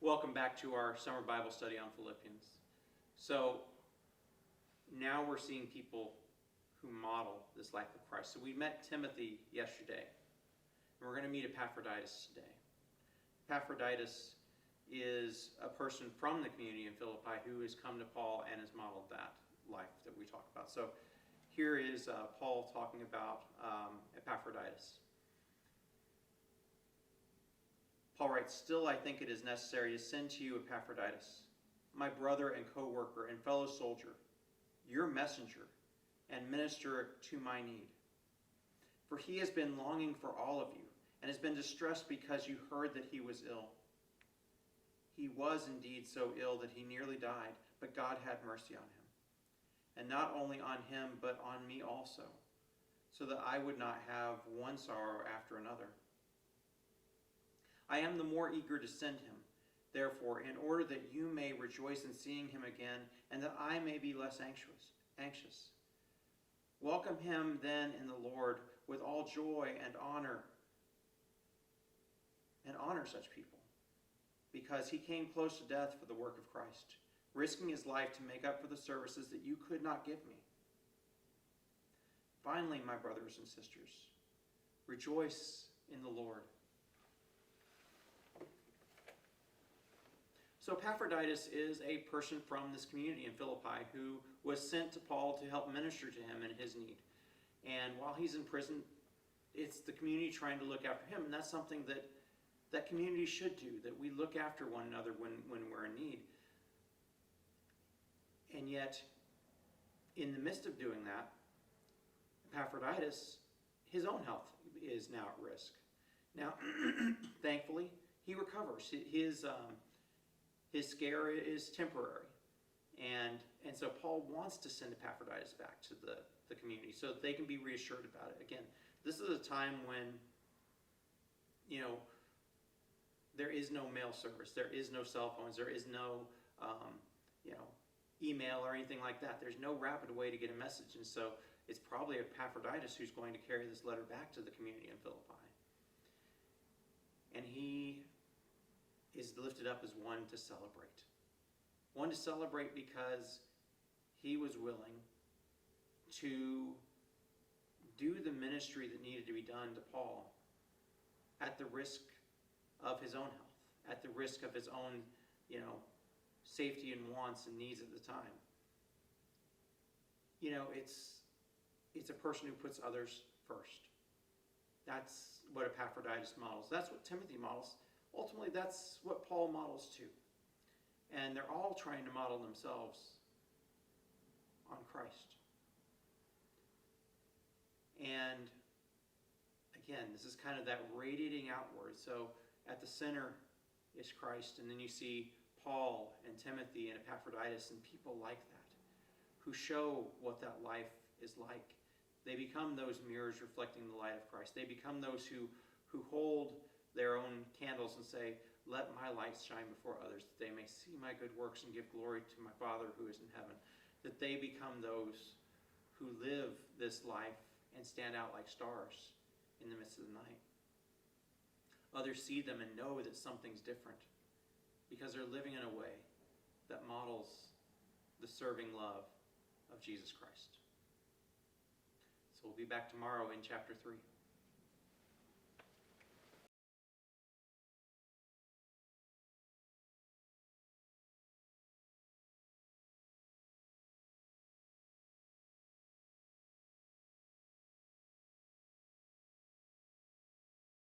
Welcome back to our summer Bible study on Philippians. So now we're seeing people who model this life of Christ. So we met Timothy yesterday, and we're going to meet Epaphroditus today. Epaphroditus is a person from the community in Philippi who has come to Paul and has modeled that life that we talk about. So here is Paul talking about Epaphroditus. Paul writes, "Still I think it is necessary to send to you Epaphroditus, my brother and co-worker and fellow soldier, your messenger and minister to my need. For he has been longing for all of you and has been distressed because you heard that he was ill. He was indeed so ill that he nearly died, but God had mercy on him. And not only on him, but on me also, so that I would not have one sorrow after another. I am the more eager to send him, therefore, in order that you may rejoice in seeing him again, and that I may be less anxious. Welcome him then in the Lord with all joy and honor such people, because he came close to death for the work of Christ, risking his life to make up for the services that you could not give me. Finally, my brothers and sisters, rejoice in the Lord." So Epaphroditus is a person from this community in Philippi who was sent to Paul to help minister to him in his need. And while he's in prison, it's the community trying to look after him. And that's something that community should do, that we look after one another when we're in need. And yet, in the midst of doing that, Epaphroditus, his own health is now at risk. Now, thankfully, he recovers. His scare is temporary. And so Paul wants to send Epaphroditus back to the community so that they can be reassured about it. Again, this is a time when, there is no mail service. There is no cell phones. There is no, email or anything like that. There's no rapid way to get a message. And so it's probably Epaphroditus who's going to carry this letter back to the community in Philippi. And he is lifted up as one to celebrate. One to celebrate because he was willing to do the ministry that needed to be done to Paul at the risk of his own health, at the risk of his own, safety and wants and needs at the time. It's a person who puts others first. That's what Epaphroditus models. That's what Timothy models. Ultimately, that's what Paul models too. And they're all trying to model themselves on Christ. And again, this is kind of that radiating outward. So at the center is Christ, and then you see Paul and Timothy and Epaphroditus and people like that who show what that life is like. They become those mirrors reflecting the light of Christ. They become those who hold their own candles and say, "Let my light shine before others, that they may see my good works and give glory to my Father who is in heaven." That they become those who live this life and stand out like stars in the midst of the night. Others see them and know that something's different because they're living in a way that models the serving love of Jesus Christ. So we'll be back tomorrow in chapter 3.